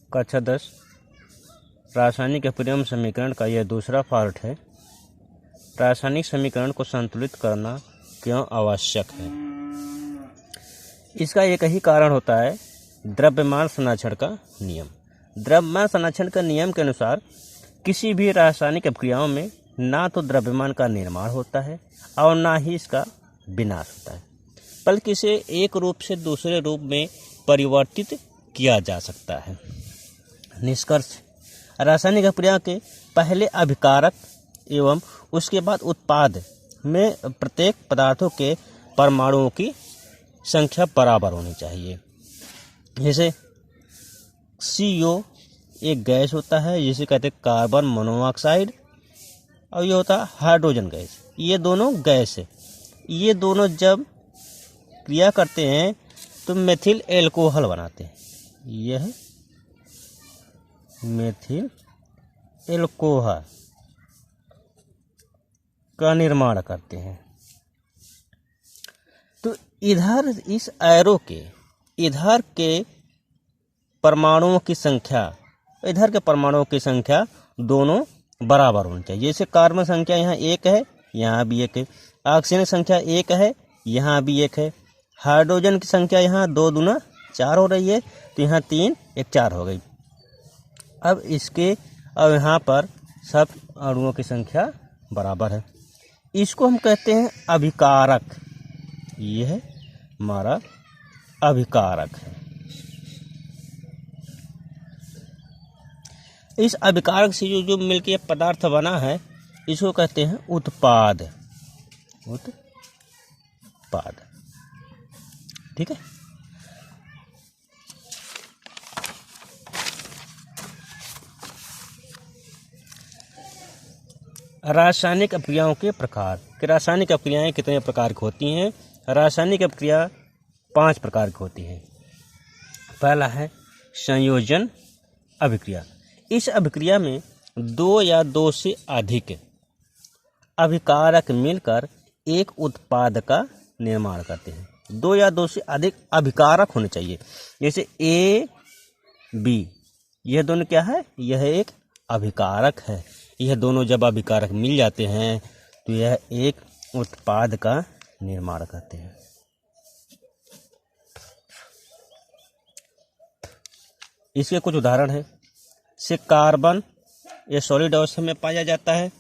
कक्षा 10 रासायनिक अपरिमेय समीकरण का यह दूसरा पार्ट है। रासायनिक समीकरण को संतुलित करना क्यों आवश्यक है। इसका एक ही कारण होता है, द्रव्यमान संरक्षण का नियम। द्रव्यमान संरक्षण के नियम के अनुसार किसी भी रासायनिक अपक्रियाओं में ना तो द्रव्यमान का निर्माण होता है और ना ही इसका विनाश होता है, बल्कि इसे एक रूप से दूसरे रूप में परिवर्तित किया जा सकता है। निष्कर्ष, रासायनिक अपक्रिया के पहले अभिकारक एवं उसके बाद उत्पाद में प्रत्येक पदार्थों के परमाणुओं की संख्या बराबर होनी चाहिए। जैसे CO एक गैस होता है जिसे कहते हैं कार्बन मोनोऑक्साइड, और ये होता है हाइड्रोजन गैस। ये दोनों गैस है, ये दोनों जब क्रिया करते हैं तो मेथिल एल्कोहल बनाते हैं। यह मेथिल एल्कोहल का निर्माण करते हैं। तो इधर इस एरो के इधर के परमाणुओं की संख्या, इधर के परमाणुओं की संख्या दोनों बराबर होनी चाहिए। जैसे कार्बन संख्या यहाँ 1 है, यहाँ भी 1 है। ऑक्सीजन संख्या 1 है, यहाँ भी 1 है। हाइड्रोजन की संख्या यहाँ 2 दूना 4 हो रही है, तो यहाँ 3 1 4 हो गई। अब यहाँ पर सब अणुओं की संख्या बराबर है। इसको हम कहते हैं अभिकारक। यह हमारा अभिकारक है। इस अभिकारक से जो मिलकर पदार्थ बना है, इसको कहते हैं उत्पाद। उत्पाद, ठीक है। रासायनिक अपक्रियाओं के प्रकार। कि रासायनिक अपक्रियाएं कितने प्रकार की होती हैं। रासायनिक अपक्रिया 5 प्रकार की होती हैं। पहला है संयोजन अभिक्रिया। इस अभिक्रिया में 2 या 2 से अधिक अभिकारक मिलकर एक उत्पाद का निर्माण करते हैं। 2 या 2 से अधिक अभिकारक होने चाहिए। जैसे A, B, यह दोनों क्या है, यह एक अभिकारक है। यह दोनों जब अभिकारक मिल जाते हैं तो यह एक उत्पाद का निर्माण करते हैं। इसके कुछ उदाहरण हैं। से कार्बन यह सॉलिड अवस्था में पाया जाता है,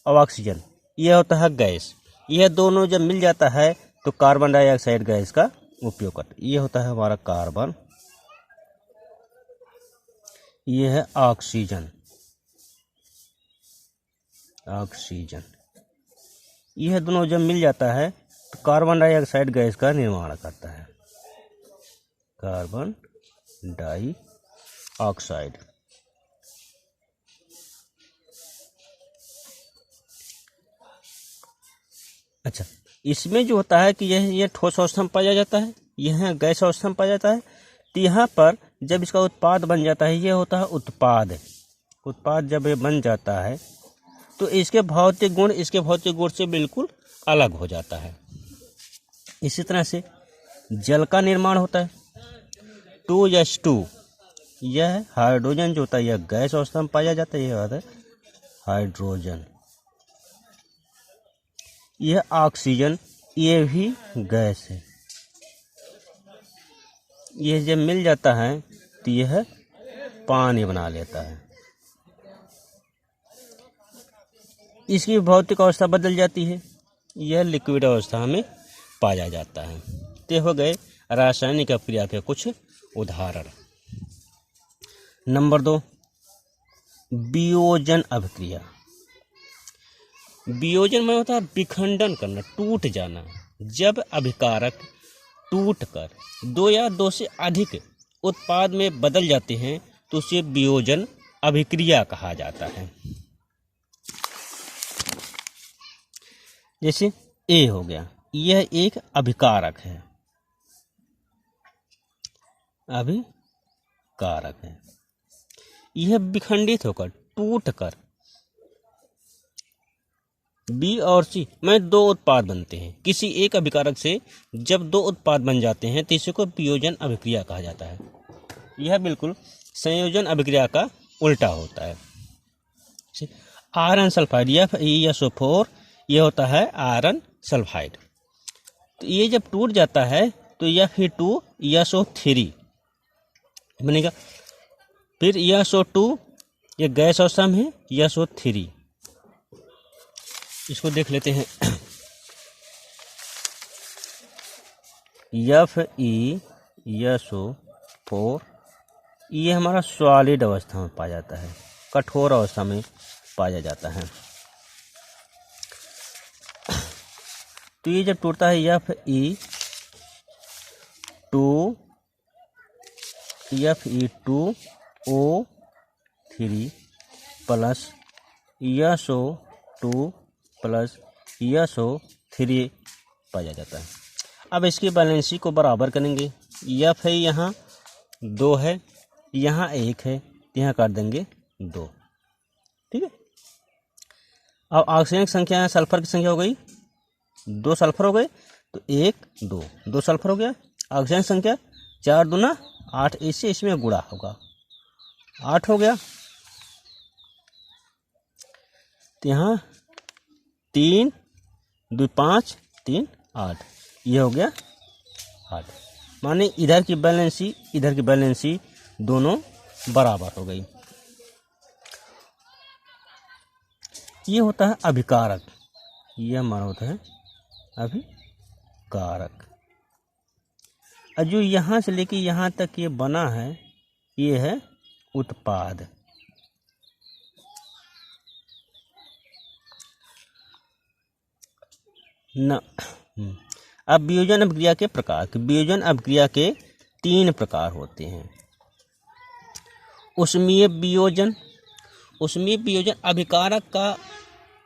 और ऑक्सीजन यह होता है गैस। यह दोनों जब मिल जाता है तो कार्बन डाइऑक्साइड गैस का उपयोग करते हैं। यह होता है हमारा कार्बन, यह है ऑक्सीजन। ऑक्सीजन यह दोनों जब मिल जाता है तो कार्बन डाइऑक्साइड गैस का निर्माण करता है। Carbon dioxide. अच्छा, इसमें जो होता है कि यह ठोस अवस्था में पाया जाता है, यह गैस अवस्था में पाया जाता है। तो यहाँ पर जब इसका उत्पाद बन जाता है, यह होता है उत्पाद। उत्पाद जब ये बन जाता है तो इसके भौतिक गुण इसके भौतिक गुण से बिल्कुल अलग हो जाता है। इसी तरह से जल का निर्माण होता है। 2H2 यह हाइड्रोजन जो होता है, यह गैस अवस्था में पाया जाता है। यह होता है हाइड्रोजन। यह ऑक्सीजन, यह भी गैस है। यह जब मिल जाता है तो यह पानी बना लेता है। इसकी भौतिक अवस्था बदल जाती है, यह लिक्विड अवस्था में पाया जाता है। ते हो गए रासायनिक अपक्रिया के कुछ उदाहरण। नंबर 2, वियोजन अभिक्रिया। वियोजन में होता है विखंडन करना, टूट जाना। जब अभिकारक टूटकर 2 या 2 से अधिक उत्पाद में बदल जाते हैं तो उसे वियोजन अभिक्रिया कहा जाता है। जैसे A हो गया, यह एक अभिकारक है। अभिकारक है। यह विखंडित होकर टूटकर B और C में 2 उत्पाद बनते हैं। किसी एक अभिकारक से जब 2 उत्पाद बन जाते हैं तो इसी को वियोजन अभिक्रिया कहा जाता है। यह बिल्कुल संयोजन अभिक्रिया का उल्टा होता है। आयरन सल्फाइड FeSO4 ये होता है आयरन सल्फाइड। तो ये जब टूट जाता है तो Fe2SO3 बनेगा। फिर SO2 ये गैस अवस्था में है, SO3 इसको देख लेते हैं। FeSO4 ये हमारा सॉलिड अवस्था में पाया जाता है, कठोर अवस्था में पाया जाता है। तो ये जब टूटता है Fe2O3 plus SO2 plus SO3 पाया जाता है। अब इसकी बैलेंसी को बराबर करेंगे। F है यहाँ 2 है, यहाँ 1 है, यहाँ कर देंगे 2। ठीक है। अब ऑक्सीजन की संख्या है, सल्फर की संख्या हो गई 2 सल्फर हो गए तो 1 2 सल्फर हो गया। ऑक्सीजन संख्या 4 दूना 8, इससे इसमें गुणा होगा 8 हो गया। तो यहाँ 3 2 5 3 8 ये हो गया 8। माने इधर की बैलेंसी दोनों बराबर हो गई। ये होता है अभिकारक, ये हमारा होता है अभिकारक। और जो यहाँ से लेके यहाँ तक ये बना है ये है उत्पाद। अब वियोजन अभिक्रिया के प्रकार। वियोजन अभिक्रिया के 3 प्रकार होते हैं। ऊष्मीय वियोजन अभिकारक का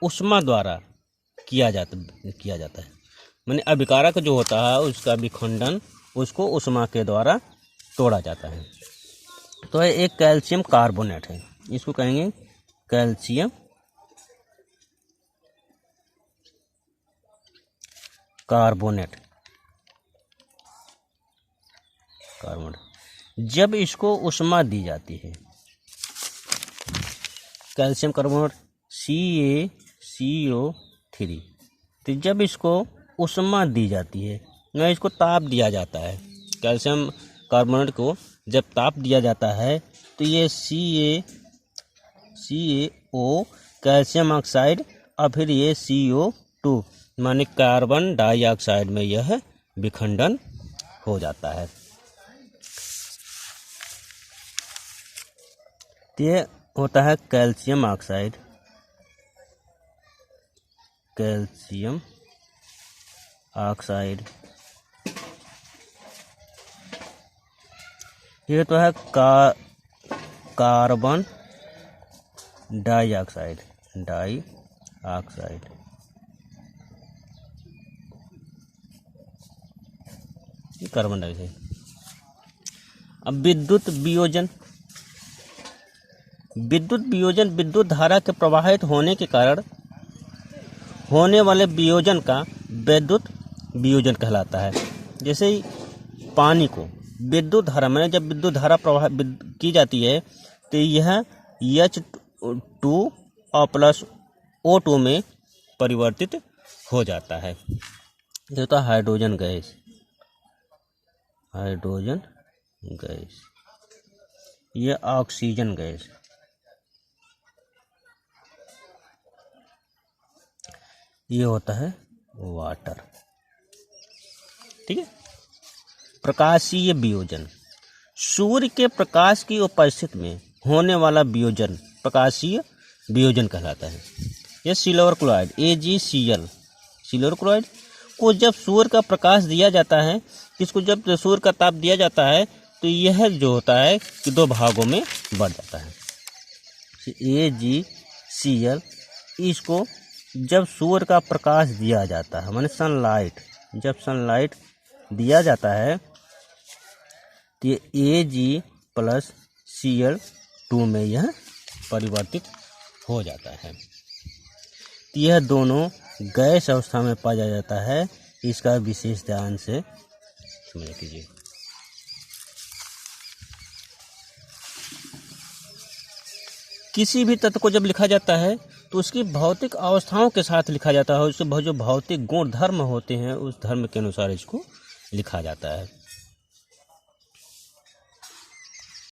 ऊष्मा द्वारा किया जाता है। माने अभिकारक जो होता है उसका विखंडन उसको ऊष्मा के द्वारा तोड़ा जाता है। तो एक कैल्शियम कार्बोनेट है, इसको कहेंगे कैल्शियम कार्बोनेट। जब इसको ऊष्मा दी जाती है, कैल्शियम कार्बोनेट CaCO3, तो जब इसको ऊष्मा दी जाती है या इसको ताप दिया जाता है, कैल्शियम कार्बोनेट को जब ताप दिया जाता है तो ये CaO कैल्शियम ऑक्साइड और फिर ये CO2 माने कार्बन डाइऑक्साइड में यह विखंडन हो जाता है। ये होता है कैल्शियम ऑक्साइड, ये तो है कार्बन डाइऑक्साइड, ये कार्बन डाइऑक्साइड। अब विद्युत वियोजन विद्युत धारा के प्रवाहित होने के कारण होने वाले वियोजन का विद्युत वियोजन कहलाता है। जैसे ही पानी को विद्युत धारा में जब विद्युत धारा प्रवाहित की जाती है तो यह H2 और प्लस O2 में परिवर्तित हो जाता है। ये तो हाइड्रोजन गैस, ये ऑक्सीजन गैस, ये होता है वाटर। ठीक है। प्रकाशीय वियोजन, सूर्य के प्रकाश की उपस्थिति में होने वाला वियोजन प्रकाशीय वियोजन कहलाता है। यह silver chloride AgCl, silver chloride को जब सूर्य का प्रकाश दिया जाता है, इसको जब सूर्य का ताप दिया जाता है तो यह जो होता है कि 2 भागों में बढ़ जाता है। AgCl इसको जब सूर्य का प्रकाश दिया जाता है माने सनलाइट, जब सनलाइट दिया जाता है तो ये Ag प्लस Cl2 में यह परिवर्तित हो जाता है। तो यह दोनों गैस अवस्था में पाया जाता है, इसका विशेष ध्यान से समझ कीजिए। किसी भी तत्व को जब लिखा जाता है तो उसकी भौतिक अवस्थाओं के साथ लिखा जाता है, उसके जो भौतिक गुण धर्म होते हैं उस धर्म के अनुसार इसको लिखा जाता है।